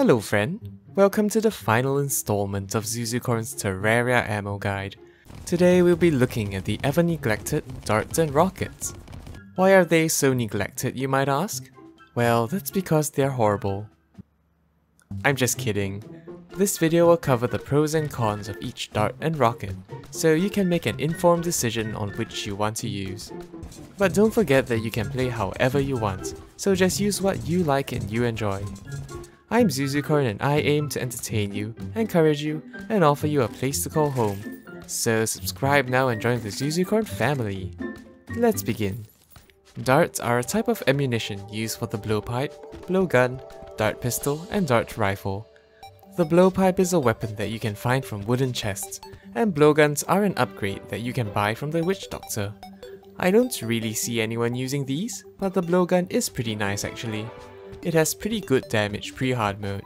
Hello friend, welcome to the final installment of Zuzucorn's Terraria ammo guide. Today we'll be looking at the ever neglected darts and rockets. Why are they so neglected, you might ask? Well, that's because they're horrible. I'm just kidding. This video will cover the pros and cons of each dart and rocket, so you can make an informed decision on which you want to use. But don't forget that you can play however you want, so just use what you like and you enjoy. I'm Zuzucorn and I aim to entertain you, encourage you, and offer you a place to call home. So subscribe now and join the Zuzucorn family. Let's begin. Darts are a type of ammunition used for the blowpipe, blowgun, dart pistol, and dart rifle. The blowpipe is a weapon that you can find from wooden chests, and blowguns are an upgrade that you can buy from the witch doctor. I don't really see anyone using these, but the blowgun is pretty nice actually. It has pretty good damage pre-hard mode.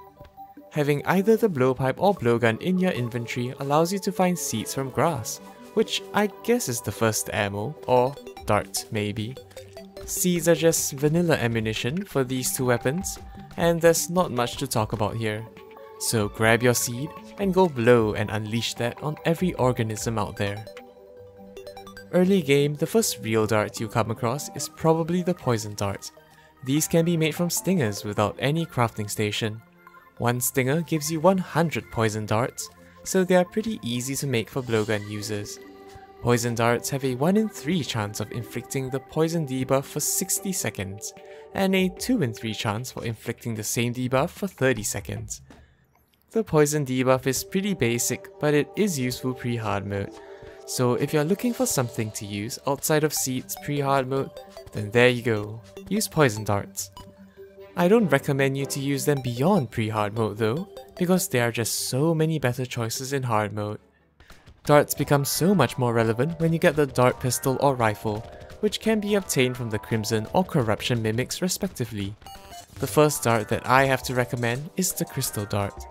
Having either the blowpipe or blowgun in your inventory allows you to find seeds from grass, which I guess is the first ammo, or dart maybe. Seeds are just vanilla ammunition for these two weapons, and there's not much to talk about here. So grab your seed and go blow and unleash that on every organism out there. Early game, the first real dart you come across is probably the poison dart. These can be made from stingers without any crafting station. One stinger gives you 100 poison darts, so they are pretty easy to make for blowgun users. Poison darts have a 1 in 3 chance of inflicting the poison debuff for 60 seconds, and a 2 in 3 chance for inflicting the same debuff for 30 seconds. The poison debuff is pretty basic, but it is useful pre-hard mode. So if you're looking for something to use outside of seeds pre-hard mode, then there you go, use poison darts. I don't recommend you to use them beyond pre-hard mode though, because there are just so many better choices in hard mode. Darts become so much more relevant when you get the dart pistol or rifle, which can be obtained from the Crimson or Corruption mimics respectively. The first dart that I have to recommend is the crystal dart.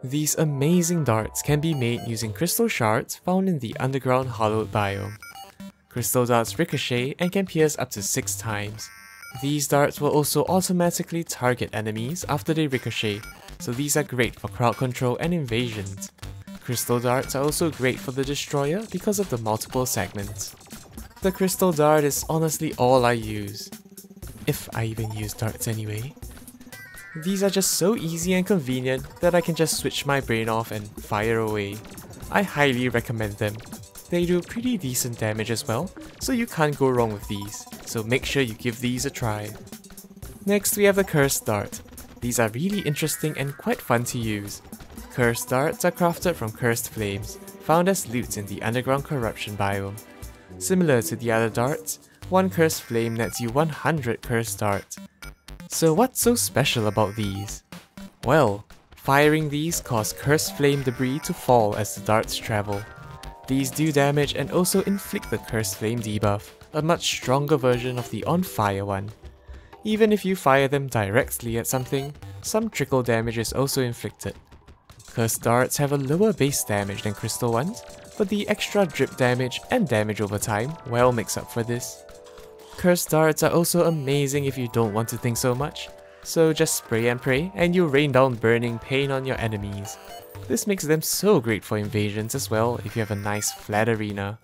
These amazing darts can be made using crystal shards found in the underground hollowed biome. Crystal darts ricochet and can pierce up to 6 times. These darts will also automatically target enemies after they ricochet, so these are great for crowd control and invasions. Crystal darts are also great for the destroyer because of the multiple segments. The crystal dart is honestly all I use. If I even use darts anyway. These are just so easy and convenient that I can just switch my brain off and fire away. I highly recommend them. They do pretty decent damage as well, so you can't go wrong with these, so make sure you give these a try. Next we have the cursed dart. These are really interesting and quite fun to use. Cursed darts are crafted from cursed flames, found as loot in the underground corruption biome. Similar to the other darts, one cursed flame nets you 100 cursed darts. So what's so special about these? Well, firing these cause cursed flame debris to fall as the darts travel. These do damage and also inflict the cursed flame debuff, a much stronger version of the on fire one. Even if you fire them directly at something, some trickle damage is also inflicted. Cursed darts have a lower base damage than crystal ones, but the extra drip damage and damage over time well makes up for this. Cursed darts are also amazing if you don't want to think so much, so just spray and pray and you rain down burning pain on your enemies. This makes them so great for invasions as well if you have a nice flat arena.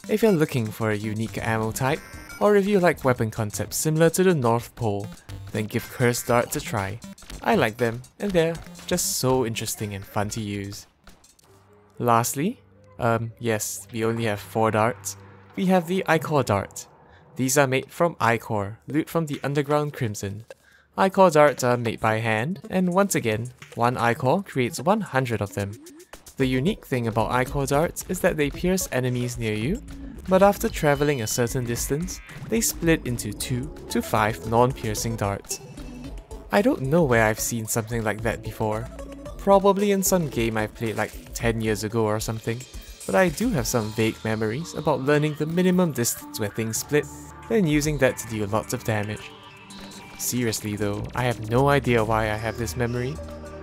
If you're looking for a unique ammo type, or if you like weapon concepts similar to the North Pole, then give cursed darts a try. I like them, and they're just so interesting and fun to use. Lastly, yes, we only have 4 darts. We have the Ichor dart. These are made from ichor, loot from the underground Crimson. Ichor darts are made by hand, and once again, one ichor creates 100 of them. The unique thing about ichor darts is that they pierce enemies near you, but after travelling a certain distance, they split into 2 to 5 non-piercing darts. I don't know where I've seen something like that before. Probably in some game I've played like 10 years ago or something, but I do have some vague memories about learning the minimum distance where things split, then using that to deal lots of damage. Seriously though, I have no idea why I have this memory,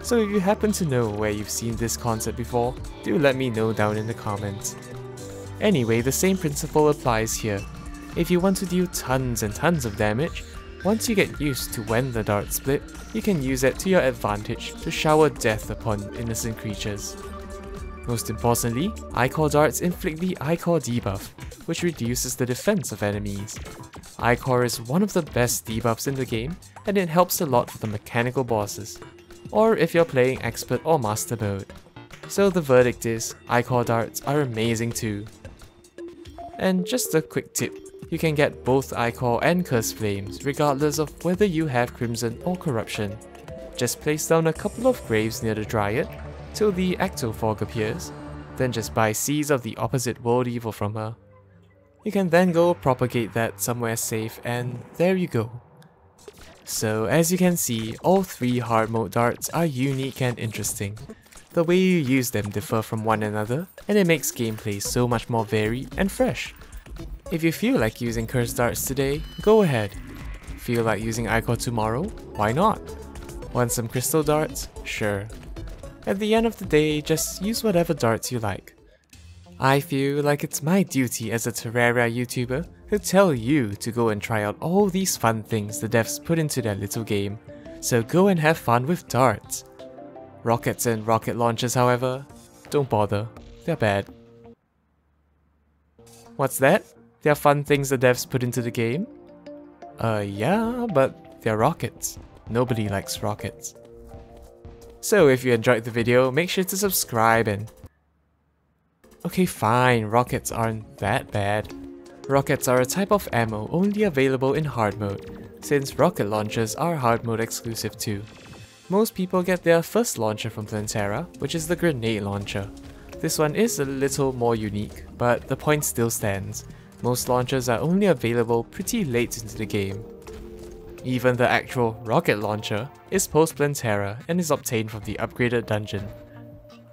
so if you happen to know where you've seen this concept before, do let me know down in the comments. Anyway, the same principle applies here. If you want to deal tons and tons of damage, Once you get used to when the darts split, you can use it to your advantage to shower death upon innocent creatures. Most importantly, Ichor darts inflict the Ichor debuff, which reduces the defense of enemies. Ichor is one of the best debuffs in the game, and it helps a lot for the mechanical bosses, or if you're playing expert or master mode. So the verdict is, Ichor darts are amazing too. And just a quick tip, you can get both Ichor and Curse Flames regardless of whether you have Crimson or Corruption. Just place down a couple of graves near the Dryad till the Ectofog appears, then just buy Seeds of the Opposite World Evil from her. You can then go propagate that somewhere safe, and there you go. So as you can see, all three hard mode darts are unique and interesting. The way you use them differ from one another, and it makes gameplay so much more varied and fresh. If you feel like using Curse darts today, go ahead. Feel like using Ichor tomorrow? Why not? Want some Crystal darts? Sure. At the end of the day, just use whatever darts you like. I feel like it's my duty as a Terraria YouTuber to tell you to go and try out all these fun things the devs put into their little game, so go and have fun with darts. Rockets and rocket launchers, however, don't bother, they're bad. What's that? They're fun things the devs put into the game? Yeah, but they're rockets. Nobody likes rockets. So if you enjoyed the video, make sure to subscribe and... Okay fine, rockets aren't that bad. Rockets are a type of ammo only available in hard mode, since rocket launchers are hard mode exclusive too. Most people get their first launcher from Plantera, which is the grenade launcher. This one is a little more unique, but the point still stands. Most launchers are only available pretty late into the game. Even the actual rocket launcher is post Plantera and is obtained from the upgraded dungeon.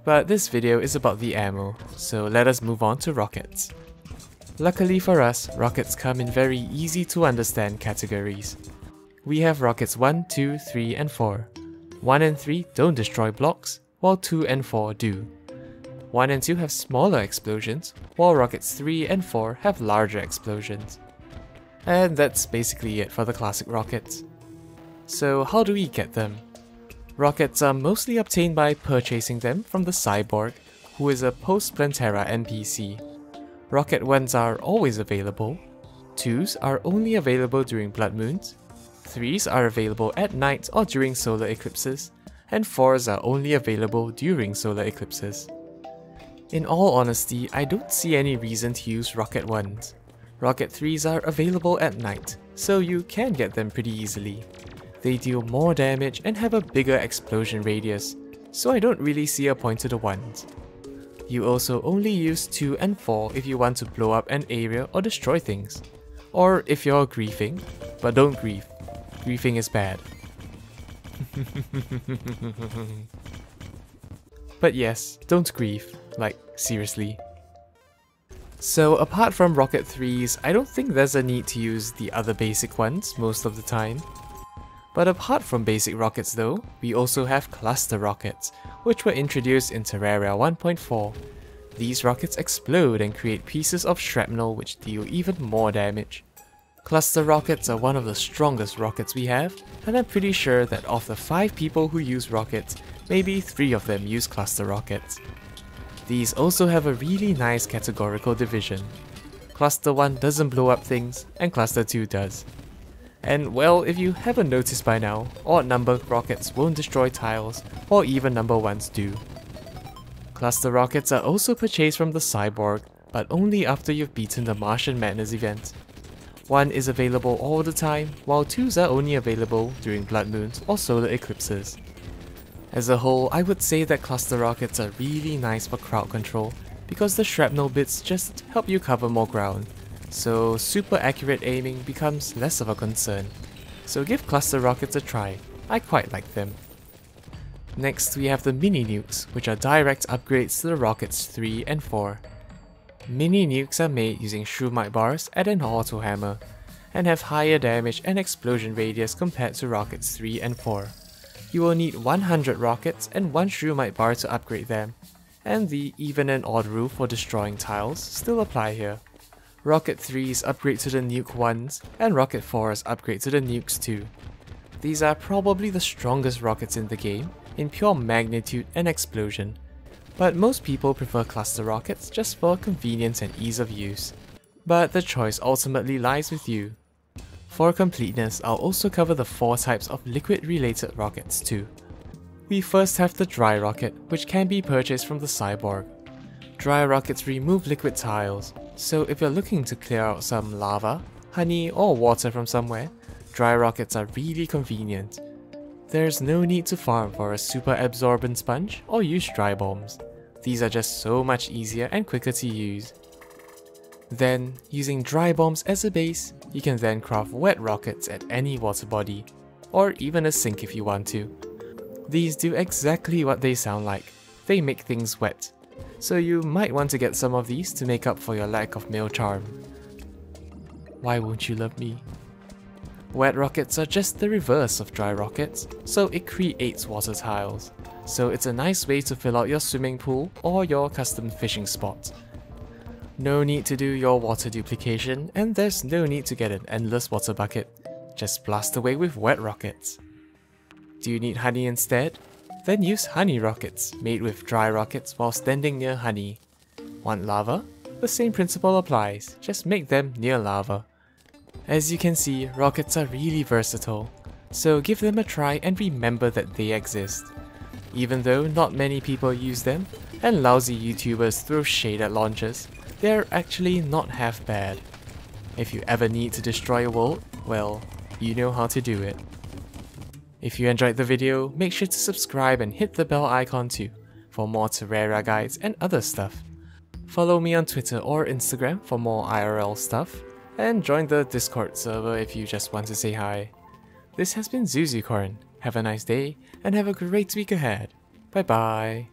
But this video is about the ammo, so let us move on to rockets. Luckily for us, rockets come in very easy to understand categories. We have rockets 1, 2, 3 and 4. 1 and 3 don't destroy blocks, while 2 and 4 do. 1 and 2 have smaller explosions, while rockets 3 and 4 have larger explosions. And that's basically it for the classic rockets. So how do we get them? Rockets are mostly obtained by purchasing them from the Cyborg, who is a post-Plantera NPC. Rocket 1s are always available, 2s are only available during blood moons, 3s are available at night or during solar eclipses, and 4s are only available during solar eclipses. In all honesty, I don't see any reason to use Rocket 1s. Rocket 3s are available at night, so you can get them pretty easily. They deal more damage and have a bigger explosion radius, so I don't really see a point to the 1s. You also only use 2 and 4 if you want to blow up an area or destroy things. Or if you're griefing, but don't grief. Griefing is bad. But yes, don't grief, like seriously. So apart from Rocket 3s, I don't think there's a need to use the other basic ones most of the time. But apart from basic rockets though, we also have cluster rockets, which were introduced in Terraria 1.4. These rockets explode and create pieces of shrapnel which deal even more damage. Cluster rockets are one of the strongest rockets we have, and I'm pretty sure that of the 5 people who use rockets, maybe 3 of them use cluster rockets. These also have a really nice categorical division. Cluster 1 doesn't blow up things, and Cluster 2 does. And well, if you haven't noticed by now, odd number rockets won't destroy tiles, while even number 1s do. Cluster rockets are also purchased from the Cyborg, but only after you've beaten the Martian Madness event. 1 is available all the time, while 2s are only available during blood moons or solar eclipses. As a whole, I would say that cluster rockets are really nice for crowd control, because the shrapnel bits just help you cover more ground, so super accurate aiming becomes less of a concern. So give cluster rockets a try, I quite like them. Next we have the mini nukes, which are direct upgrades to the rockets 3 and 4. Mini nukes are made using shroomite bars and an auto hammer, and have higher damage and explosion radius compared to rockets 3 and 4. You will need 100 rockets and 1 shroomite bar to upgrade them, and the even and odd rule for destroying tiles still apply here. Rocket 3's upgrade to the Nuke 1s, and Rocket 4's upgrade to the Nukes 2. These are probably the strongest rockets in the game, in pure magnitude and explosion, but most people prefer cluster rockets just for convenience and ease of use. But the choice ultimately lies with you. For completeness, I'll also cover the 4 types of liquid-related rockets too. We first have the dry rocket, which can be purchased from the Cyborg. Dry rockets remove liquid tiles, so if you're looking to clear out some lava, honey or water from somewhere, dry rockets are really convenient. There's no need to farm for a super absorbent sponge or use dry bombs. These are just so much easier and quicker to use. Then, using dry bombs as a base, you can then craft wet rockets at any water body, or even a sink if you want to. These do exactly what they sound like, they make things wet, so you might want to get some of these to make up for your lack of male charm. Why won't you love me? Wet rockets are just the reverse of dry rockets, so it creates water tiles. So it's a nice way to fill out your swimming pool or your custom fishing spot. No need to do your water duplication, and there's no need to get an endless water bucket. Just blast away with wet rockets. Do you need honey instead? Then use honey rockets, made with dry rockets while standing near honey. Want lava? The same principle applies, just make them near lava. As you can see, rockets are really versatile, so give them a try and remember that they exist. Even though not many people use them, and lousy YouTubers throw shade at launchers, they're actually not half bad. If you ever need to destroy a world, well, you know how to do it. If you enjoyed the video, make sure to subscribe and hit the bell icon too, for more Terraria guides and other stuff. Follow me on Twitter or Instagram for more IRL stuff, and join the Discord server if you just want to say hi. This has been Zuzucorn. Have a nice day, and have a great week ahead. Bye bye.